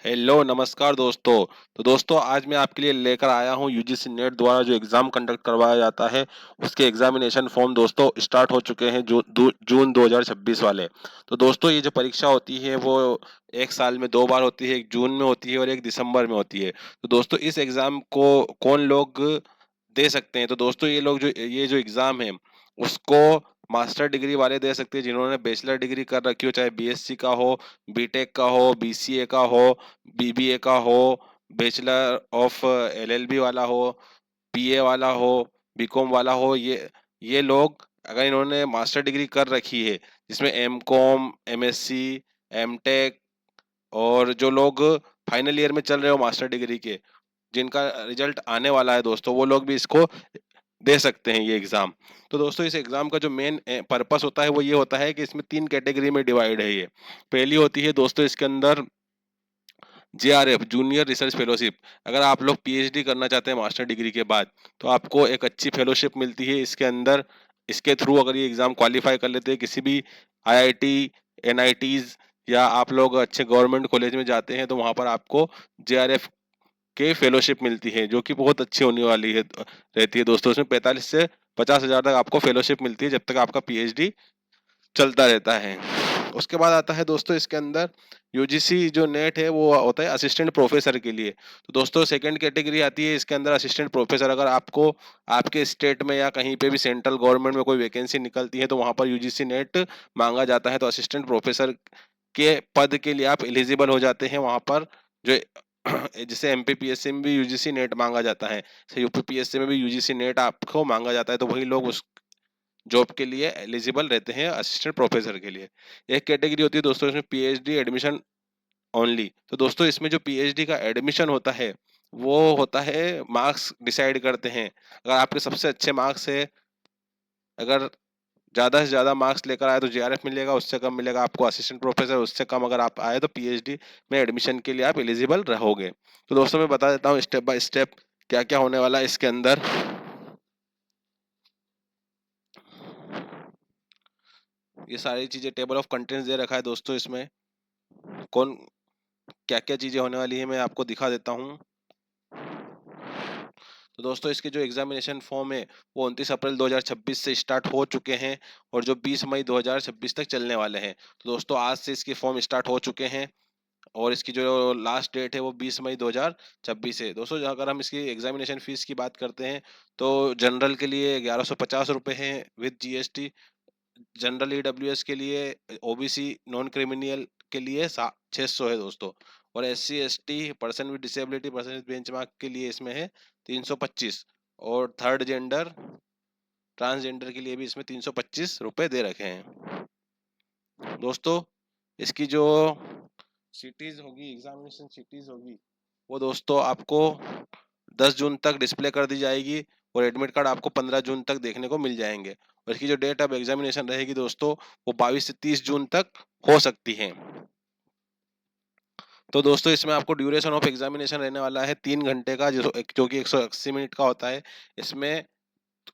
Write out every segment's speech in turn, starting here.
Hello नमस्कार दोस्तों। तो दोस्तों आज मैं आपके लिए लेकर आया हूँ यूजीसी नेट द्वारा जो एग्जाम कंडक्ट करवाया जाता है उसके एग्जामिनेशन फॉर्म दोस्तों स्टार्ट हो चुके हैं जून 2026 वाले। तो दोस्तों ये जो परीक्षा होती है वो एक साल में 2 बार होती है, एक जून में होती है और एक दिसंबर में होती है। तो दोस्तों इस एग्जाम को कौन लोग दे सकते हैं? तो दोस्तों ये जो एग्जाम है उसको मास्टर डिग्री वाले दे सकते हैं जिन्होंने बैचलर डिग्री कर रखी हो, चाहे बीएससी का हो, बीटेक का हो, बीसीए का हो, बीबीए का हो, बैचलर ऑफ एलएलबी वाला हो, पीए वाला हो, बीकॉम वाला हो। ये लोग अगर इन्होंने मास्टर डिग्री कर रखी है जिसमें एमकॉम, एमएससी, एमटेक और जो लोग फाइनल ईयर में चल रहे हो मास्टर डिग्री के, जिनका रिजल्ट आने वाला है दोस्तों, वो लोग भी इसको दे सकते हैं ये एग्जाम। तो दोस्तों इस एग्जाम का जो मेन पर्पस होता है वो ये होता है कि इसमें 3 कैटेगरी में डिवाइड है ये। पहली होती है दोस्तों इसके अंदर जेआरएफ, जूनियर रिसर्च फेलोशिप। अगर आप लोग पीएचडी करना चाहते हैं मास्टर डिग्री के बाद तो आपको एक अच्छी फेलोशिप मिलती है इसके अंदर। इसके थ्रू अगर ये एग्जाम क्वालिफाई कर लेते हैं किसी भी आईआईटी, एनआईटीज या आप लोग अच्छे गवर्नमेंट कॉलेज में जाते हैं तो वहां पर आपको जेआरएफ के फेलोशिप मिलती है जो कि बहुत अच्छी होने वाली है रहती है दोस्तों। इसमें 45 से 50 हजार तक आपको फेलोशिप मिलती है जब तक आपका पीएचडी चलता रहता है। उसके बाद आता है दोस्तों इसके अंदर यूजीसी जो नेट है वो होता है असिस्टेंट प्रोफेसर के लिए। तो दोस्तों सेकंड कैटेगरी आती है इसके अंदर असिस्टेंट प्रोफेसर। अगर आपको आपके स्टेट में या कहीं पे भी सेंट्रल गवर्नमेंट में कोई वैकेंसी निकलती है तो वहां पर यूजीसी नेट मांगा जाता है। तो असिस्टेंट प्रोफेसर के पद के लिए आप एलिजिबल हो जाते हैं वहां पर। जो जैसे एमपीपीएससी में भी यूजीसी नेट मांगा जाता है, यूपीपीएससी में भी यूजीसी नेट आपको मांगा जाता है, तो वही लोग उस जॉब के लिए एलिजिबल रहते हैं असिस्टेंट प्रोफेसर के लिए। एक कैटेगरी होती है दोस्तों इसमें पीएचडी एडमिशन ओनली। तो दोस्तों इसमें जो पीएचडी का एडमिशन होता है वो होता है, मार्क्स डिसाइड करते हैं। अगर आपके सबसे अच्छे मार्क्स है, अगर ज्यादा से ज्यादा मार्क्स लेकर आए तो जेआरएफ मिलेगा, उससे कम मिलेगा आपको असिस्टेंट प्रोफेसर, उससे कम अगर आप आए तो पीएचडी में एडमिशन के लिए आप एलिजिबल रहोगे। तो दोस्तों मैं बता देता हूँ स्टेप बाय स्टेप क्या क्या होने वाला है इसके अंदर। ये सारी चीजें टेबल ऑफ कंटेंट्स दे रखा है दोस्तों। इसमें कौन क्या क्या चीजें होने वाली है मैं आपको दिखा देता हूँ। तो दोस्तों इसके जो एग्जामिनेशन फॉर्म है वो 29 अप्रैल 2026 से स्टार्ट हो चुके हैं और जो 20 मई 2026 तक चलने वाले हैं। तो दोस्तों आज से इसके फॉर्म स्टार्ट हो चुके हैं और इसकी जो लास्ट डेट है वो 20 मई 2026 है। दोस्तों अगर हम इसकी एग्जामिनेशन फीस की बात करते हैं तो जनरल के लिए 1150 रुपये है विद जीएसटी। जनरल ईडब्ल्यूएस के लिए, ओबीसी नॉन क्रिमिनल के लिए 600 है दोस्तों। और SC ST, person with disability, person with benchmark के लिए इसमें है 325। और थर्ड जेंडर, ट्रांसजेंडर के लिए भी इसमें 325 रुपये दे रखे हैं दोस्तों। इसकी जो सिटीज होगी, एग्जामिनेशन सिटीज होगी, वो दोस्तों आपको 10 जून तक डिस्प्ले कर दी जाएगी और एडमिट कार्ड आपको 15 जून तक देखने को मिल जाएंगे। और इसकी जो डेट ऑफ एग्जामिनेशन रहेगी दोस्तों वो 22 से 30 जून तक हो सकती है। तो दोस्तों इसमें आपको ड्यूरेशन ऑफ एग्जामिनेशन रहने वाला है 3 घंटे का, जो कि 180 मिनट का होता है। इसमें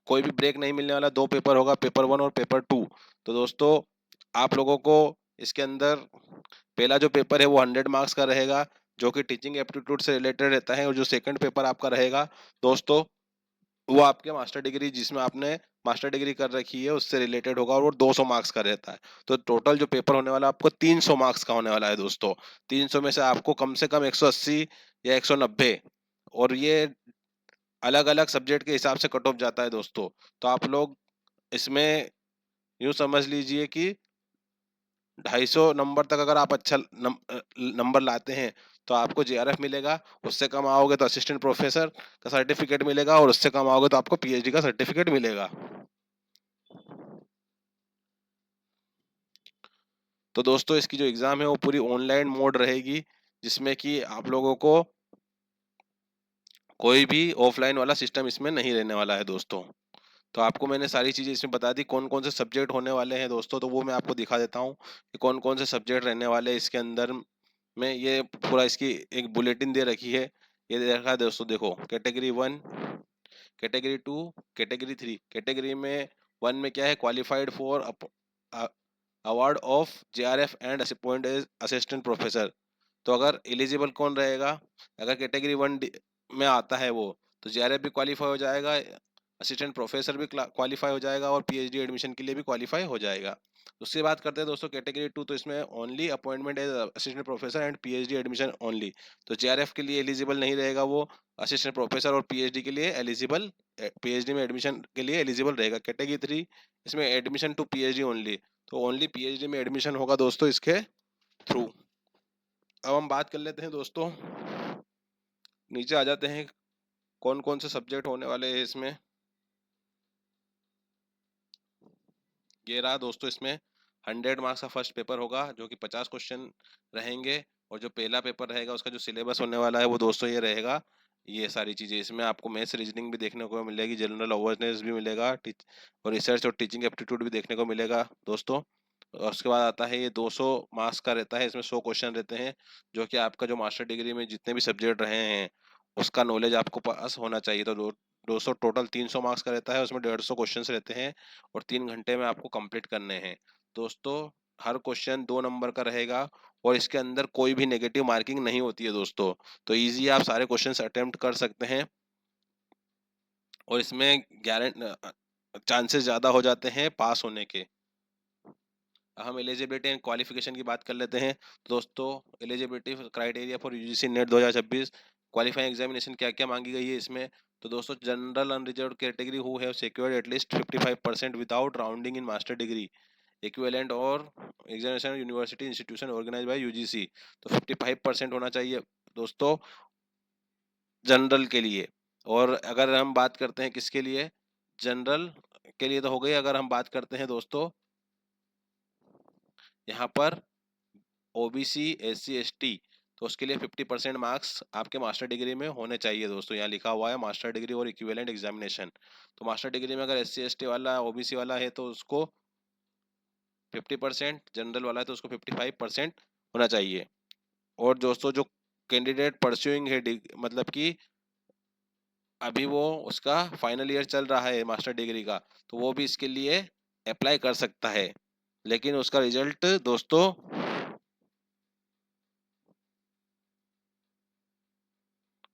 कोई भी ब्रेक नहीं मिलने वाला। 2 पेपर होगा, पेपर 1 और पेपर 2। तो दोस्तों आप लोगों को इसके अंदर पहला जो पेपर है वो 100 मार्क्स का रहेगा जो कि टीचिंग एप्टीट्यूड से रिलेटेड रहता है। और जो सेकंड पेपर आपका रहेगा दोस्तों वो आपके मास्टर डिग्री, जिसमें आपने मास्टर डिग्री कर रखी है, उससे रिलेटेड होगा और वो 200 मार्क्स का रहता है। तो टोटल जो पेपर होने वाला है आपको 300 मार्क्स का होने वाला है दोस्तों। 300 में से आपको कम से कम 180 या 190, और ये अलग अलग सब्जेक्ट के हिसाब से कट ऑफ जाता है दोस्तों। तो आप लोग इसमें यूं समझ लीजिए कि 250 नंबर तक अगर आप अच्छा नंबर लाते हैं तो आपको जेआरएफ मिलेगा। उससे कम आओगे तो असिस्टेंट प्रोफेसर का सर्टिफिकेट मिलेगा और उससे कम आओगे तो आपको पीएचडी का सर्टिफिकेट मिलेगा। तो दोस्तों इसकी जो एग्जाम है वो पूरी ऑनलाइन मोड रहेगी जिसमें कि आप लोगों को कोई भी ऑफलाइन वाला सिस्टम इसमें नहीं रहने वाला है दोस्तों। तो आपको मैंने सारी चीजें इसमें बता दी कौन कौन से सब्जेक्ट होने वाले हैं दोस्तों। तो वो मैं आपको दिखा देता हूँ कि कौन कौन से सब्जेक्ट रहने वाले हैं इसके अंदर में। ये पूरा इसकी एक बुलेटिन दे रखी है, ये दे रखा है दोस्तों। देखो कैटेगरी 1, कैटेगरी 2, कैटेगरी 3। कैटेगरी में 1 में क्या है, qualified for award of JRF and appoint as assistant professor. तो अगर एलिजिबल कौन रहेगा, अगर कैटेगरी 1 में आता है वो, तो जेआरएफ भी क्वालिफाई हो जाएगा, असिस्टेंट प्रोफेसर भी क्वालिफाई हो जाएगा और पीएचडी एडमिशन के लिए भी क्वालिफाई हो जाएगा। उससे बात करते हैं दोस्तों कैटेगरी 2, तो इसमें only appointment as assistant professor and PhD admission only. तो जेआरएफ के लिए एलिजिबल नहीं रहेगा वो, असिस्टेंट प्रोफेसर और पीएचडी के लिए एलिजिबल, पीएचडी में एडमिशन के लिए एलिजिबल रहेगा। कैटेगरी 3 इसमें एडमिशन टू पीएचडी ओनली, तो ओनली पीएचडी में एडमिशन होगा दोस्तों इसके थ्रू। अब हम बात कर लेते हैं दोस्तों, नीचे आ जाते हैं कौन कौन से सब्जेक्ट होने वाले हैं इसमें। ये रहा दोस्तों, इसमें 100 मार्क्स का फर्स्ट पेपर होगा जो कि 50 क्वेश्चन रहेंगे, और जो पहला पेपर रहेगा उसका जो सिलेबस होने वाला है वो दोस्तों ये रहेगा। ये सारी चीज़ें इसमें आपको मैथ्स रीजनिंग भी देखने को मिलेगी, जनरल अवेयरनेस भी मिलेगा, और रिसर्च और टीचिंग एप्टीट्यूड भी देखने को मिलेगा दोस्तों। और उसके बाद आता है ये 200 मार्क्स का रहता है, इसमें 100 क्वेश्चन रहते हैं, जो कि आपका जो मास्टर डिग्री में जितने भी सब्जेक्ट रहे हैं उसका नॉलेज आपको पास होना चाहिए। तो 200 टोटल 300 मार्क्स का रहता है, उसमें 150 क्वेश्चन रहते हैं और 3 घंटे में आपको कंप्लीट करने हैं दोस्तों। हर क्वेश्चन 2 नंबर का रहेगा और इसके अंदर कोई भी नेगेटिव मार्किंग नहीं होती है दोस्तों। तो इजी आप सारे क्वेश्चंस अटेम्प्ट कर सकते हैं और इसमें चांसेस ज़्यादा हो जाते हैं पास होने के। हम एलिजिबिलिटी एंड क्वालिफिकेशन की बात कर लेते हैं दोस्तों। Eligibility criteria for UGC NET 2026 qualifying examination क्या क्या मांगी गई है इसमें। तो दोस्तों general unreserved category who have secured at least 55% without rounding in master degree equivalent or examination university institution organise by UGC. तो 55% होना चाहिए दोस्तों जनरल के लिए। और अगर हम बात करते हैं किसके लिए, जनरल के लिए तो हो गई। अगर हम बात करते हैं दोस्तों यहाँ पर ओबीसी एससी एसटी, तो उसके लिए 50% मार्क्स आपके मास्टर डिग्री में होने चाहिए दोस्तों। यहाँ लिखा हुआ है मास्टर डिग्री और इक्विवेलेंट एग्जामिनेशन। तो मास्टर डिग्री में अगर एससी एसटी वाला ओबीसी वाला है तो उसको 50%, जनरल वाला है तो उसको 55% होना चाहिए। और दोस्तों जो कैंडिडेट परस्यूइंग है मतलब कि अभी वो उसका फाइनल ईयर चल रहा है मास्टर डिग्री का, तो वो भी इसके लिए अप्लाई कर सकता है, लेकिन उसका रिजल्ट दोस्तों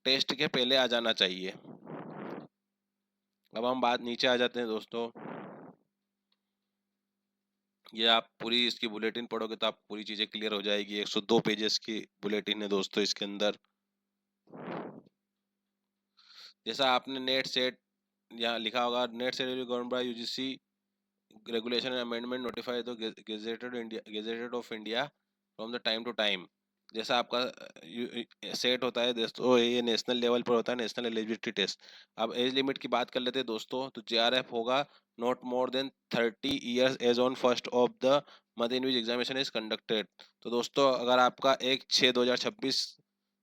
टेस्ट के पहले आ जाना चाहिए। अब हम बात नीचे आ जाते हैं दोस्तों। ये आप पूरी इसकी बुलेटिन पढ़ोगे तो आप पूरी चीजें क्लियर हो जाएगी। 102 पेजेस की बुलेटिन है दोस्तों इसके अंदर। जैसा आपने नेट सेट यहाँ लिखा होगा, NET SET govern by UGC regulation and amendment notified the gazetted of India from the time to time. जैसा आपका सेट होता है दोस्तों, ये नेशनल लेवल पर होता है, नेशनल एलिजिबिलिटी टेस्ट। अब एज लिमिट की बात कर लेते हैं दोस्तों, तो जेआरएफ होगा not more than 30 years age on first of the month in which examination is conducted. तो दोस्तों अगर आपका 1/6/2026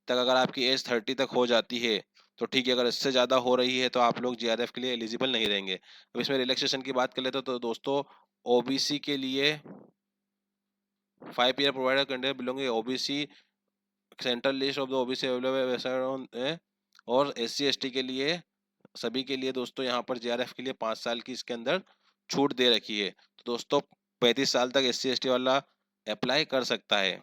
तक अगर आपकी एज 30 तक हो जाती है तो ठीक है, अगर इससे ज़्यादा हो रही है तो आप लोग जेआरएफ के लिए एलिजिबल नहीं रहेंगे। अब इसमें रिलैक्सेशन की बात कर लेते तो दोस्तों ओबीसी के लिए 5 year provider content belonging OBC central list of the OBC available, और एससी एसटी के लिए सभी के लिए दोस्तों यहाँ पर जेआरएफ के लिए 5 साल की इसके अंदर छूट दे रखी है। तो दोस्तों 35 साल तक एससी एसटी वाला अप्लाई कर सकता है।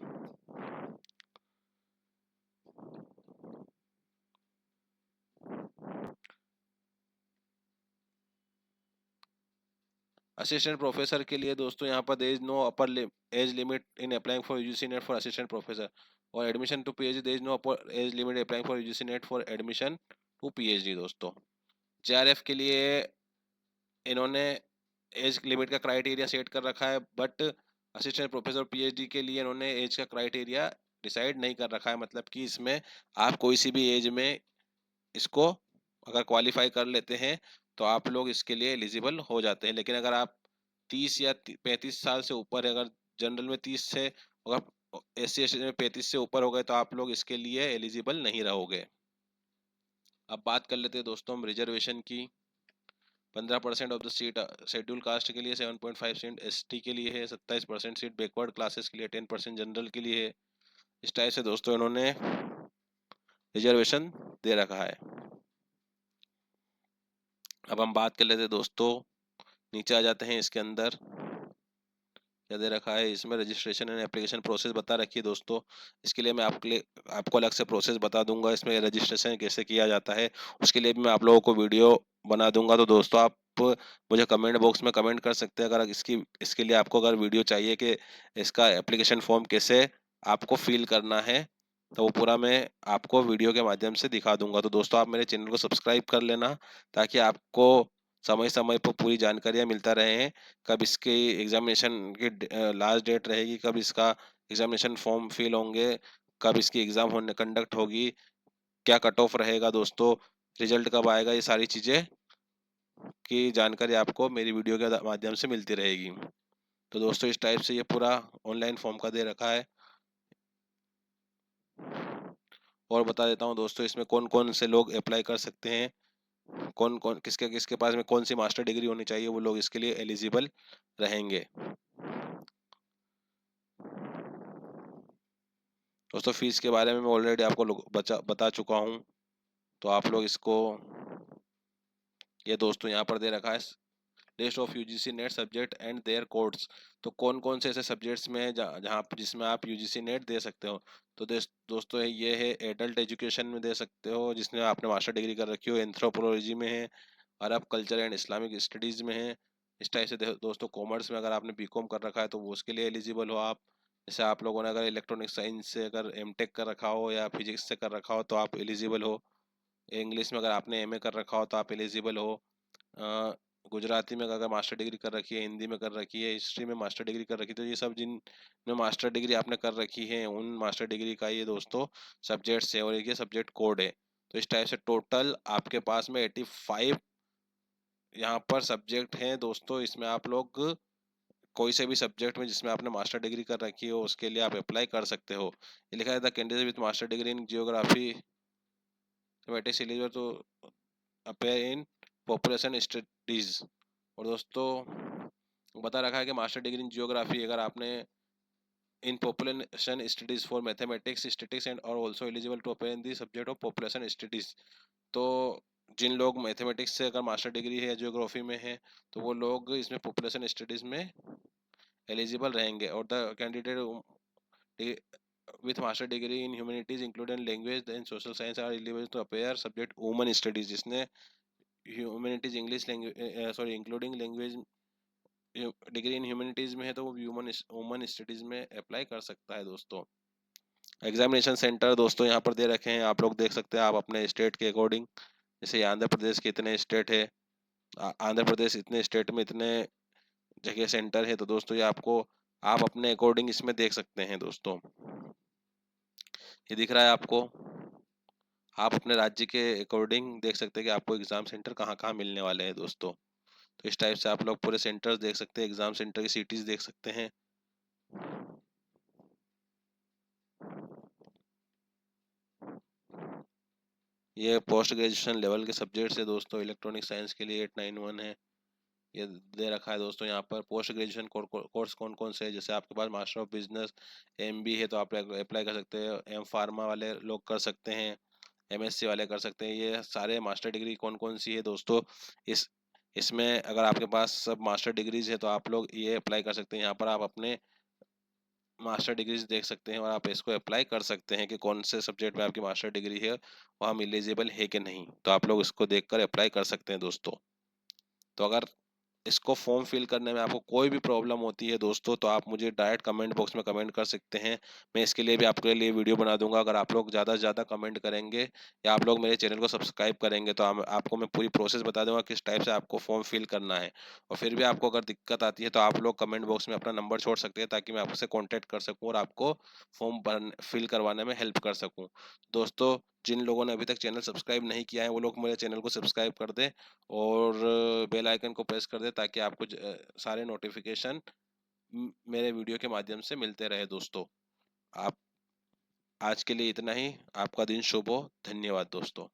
असिस्टेंट प्रोफेसर के लिए दोस्तों यहाँ पर there is no upper age limit in applying for UGC NET for assistant professor, और admission to PhD there is no upper age limit applying for UGC NET for admission to PhD. दोस्तों JRF के लिए इन्होंने age limit का criteria set कर रखा है, but assistant professor PhD के लिए इन्होंने एज का क्राइटेरिया डिसाइड नहीं कर रखा है। मतलब कि इसमें आप कोई सी भी एज में इसको अगर क्वालिफाई कर लेते हैं तो आप लोग इसके लिए एलिजिबल हो जाते हैं। लेकिन अगर आप 30 या 35 साल से ऊपर है, अगर जनरल में 30 से, अगर एससी एसटी में 35 से ऊपर हो गए तो आप लोग इसके लिए एलिजिबल नहीं रहोगे। अब बात कर लेते हैं दोस्तों हम रिजर्वेशन की। 15% of the seat schedule caste के लिए, 7.5% एसटी के लिए है, 27% सीट बैकवर्ड क्लासेस के लिए, 10% जनरल के लिए है। इस टाइप से दोस्तों इन्होंने रिजर्वेशन दे रखा है। अब हम बात कर लेते हैं दोस्तों, नीचे आ जाते हैं इसके अंदर क्या दे रखा है इसमें, रजिस्ट्रेशन एंड एप्लीकेशन प्रोसेस बता रखी है दोस्तों। इसके लिए मैं आपको अलग से प्रोसेस बता दूंगा, इसमें रजिस्ट्रेशन कैसे किया जाता है उसके लिए भी मैं आप लोगों को वीडियो बना दूंगा। तो दोस्तों आप मुझे कमेंट बॉक्स में कमेंट कर सकते हैं अगर इसके लिए आपको अगर वीडियो चाहिए कि इसका एप्लीकेशन फॉर्म कैसे आपको फिल करना है, तो वो पूरा मैं आपको वीडियो के माध्यम से दिखा दूंगा। तो दोस्तों आप मेरे चैनल को सब्सक्राइब कर लेना, ताकि आपको समय समय पर पूरी जानकारियाँ मिलता रहे, कब इसकी एग्जामिनेशन की लास्ट डेट रहेगी, कब इसका एग्जामिनेशन फॉर्म फिल होंगे, कब इसकी एग्जाम होने कंडक्ट होगी, क्या कट ऑफ रहेगा दोस्तों, रिजल्ट कब आएगा, ये सारी चीजें की जानकारी आपको मेरी वीडियो के माध्यम से मिलती रहेगी। तो दोस्तों इस टाइप से ये पूरा ऑनलाइन फॉर्म का दे रखा है। और बता देता हूँ दोस्तों इसमें कौन कौन से लोग अप्लाई कर सकते हैं, कौन कौन किसके किसके पास में कौन सी मास्टर डिग्री होनी चाहिए, वो लोग इसके लिए एलिजिबल रहेंगे। दोस्तों फीस के बारे में मैं ऑलरेडी आपको बता चुका हूँ, तो आप लोग इसको, ये दोस्तों यहाँ पर दे रखा है list of UGC NET subject and their codes. तो कौन कौन से ऐसे सब्जेक्ट्स में हैं जहाँ जिसमें आप यूजीसी नेट दे सकते हो। तो दोस्तों ये है एडल्ट एजुकेशन में दे सकते हो जिसमें आपने मास्टर डिग्री कर रखी हो, एंथ्रोपोलॉजी में है, अरब कल्चर एंड इस्लामिक स्टडीज़ में है। इस टाइप से दोस्तों कॉमर्स में अगर आपने बीकॉम कर रखा है तो वो उसके लिए एलिजिबल हो आप। जैसे आप लोगों ने अगर इलेक्ट्रॉनिक साइंस से अगर एमटेक कर रखा हो या फिजिक्स से कर रखा हो तो आप एलिजिबल हो। इंग्लिश में अगर आपने एमए कर रखा हो तो आप एलिजिबल हो। गुजराती में अगर मास्टर डिग्री कर रखी है, हिंदी में कर रखी है, हिस्ट्री में मास्टर डिग्री कर रखी है, तो ये सब जिन में मास्टर डिग्री आपने कर रखी है उन मास्टर डिग्री का ये दोस्तों सब्जेक्ट्स है और ये सब्जेक्ट कोड है। तो इस टाइप से टोटल आपके पास में 85 यहाँ पर सब्जेक्ट हैं दोस्तों। इसमें आप लोग कोई से भी सब्जेक्ट में जिसमें आपने मास्टर डिग्री कर रखी हो उसके लिए आप अप्लाई कर सकते हो। ये लिखा है the candidate with master degree in geography mathematics eligible to appear in population studies. और दोस्तों बता रखा है कि मास्टर डिग्री इन जियोग्राफी अगर आपने in population studies for mathematics statistics and और also eligible to appear in the subject of population studies. तो जिन लोग मैथमेटिक्स से अगर मास्टर डिग्री है, जियोग्राफी में है, तो वो लोग इसमें पॉपुलेशन स्टडीज में एलिजिबल रहेंगे। और the candidate with master degree in humanities including language and social science are eligible to appear subject women studies, जिसने humanities English language sorry including language degree in humanities में है तो वो woman studies में apply कर सकता है दोस्तों। एग्जामिनेशन सेंटर दोस्तों यहाँ पर दे रखे हैं, आप लोग देख सकते हैं आप अपने स्टेट के अकॉर्डिंग। जैसे आंध्र प्रदेश के इतने स्टेट है, आंध्र प्रदेश इतने स्टेट में इतने जगह सेंटर है, तो दोस्तों ये आपको आप अपने अकॉर्डिंग इसमें देख सकते हैं दोस्तों। ये दिख रहा है आपको, आप अपने राज्य के अकॉर्डिंग देख सकते हैं कि आपको एग्जाम सेंटर कहाँ कहाँ मिलने वाले हैं दोस्तों। तो इस टाइप से आप लोग पूरे सेंटर्स देख सकते हैं, एग्जाम सेंटर की सिटीज देख सकते हैं। ये पोस्ट ग्रेजुएशन लेवल के सब्जेक्ट्स है दोस्तों। इलेक्ट्रॉनिक साइंस के लिए 891 है, ये दे रखा है दोस्तों। यहाँ पर पोस्ट ग्रेजुएशन कोर्स कौन कौन से है, जैसे आपके पास मास्टर ऑफ बिजनेस एमबी है तो आप अप्लाई कर सकते हैं, एम फार्मा वाले लोग कर सकते हैं, एमएससी वाले कर सकते हैं। ये सारे मास्टर डिग्री कौन कौन सी है दोस्तों, इस इसमें अगर आपके पास सब मास्टर डिग्रीज है तो आप लोग ये अप्लाई कर सकते हैं। यहाँ पर आप अपने मास्टर डिग्रीज देख सकते हैं और आप इसको अप्लाई कर सकते हैं कि कौन से सब्जेक्ट में आपकी मास्टर डिग्री है वो हम एलिजिबल है कि नहीं, तो आप लोग इसको देखकर अप्लाई कर सकते हैं दोस्तों। तो अगर इसको फॉर्म फिल करने में आपको कोई भी प्रॉब्लम होती है दोस्तों तो आप मुझे डायरेक्ट कमेंट बॉक्स में कमेंट कर सकते हैं। मैं इसके लिए भी आपके लिए वीडियो बना दूंगा। अगर आप लोग ज़्यादा से ज़्यादा कमेंट करेंगे या आप लोग मेरे चैनल को सब्सक्राइब करेंगे तो आपको मैं पूरी प्रोसेस बता दूंगा किस टाइप से आपको फॉर्म फिल करना है। और फिर भी आपको अगर दिक्कत आती है तो आप लोग कमेंट बॉक्स में अपना नंबर छोड़ सकते हैं ताकि मैं आपसे कॉन्टैक्ट कर सकूँ और आपको फॉर्म फिल करवाने में हेल्प कर सकूँ। दोस्तों जिन लोगों ने अभी तक चैनल सब्सक्राइब नहीं किया है वो लोग मेरे चैनल को सब्सक्राइब कर दें और बेल आइकन को प्रेस कर दें ताकि आपको सारे नोटिफिकेशन मेरे वीडियो के माध्यम से मिलते रहे दोस्तों। आप आज के लिए इतना ही। आपका दिन शुभ हो। धन्यवाद दोस्तों।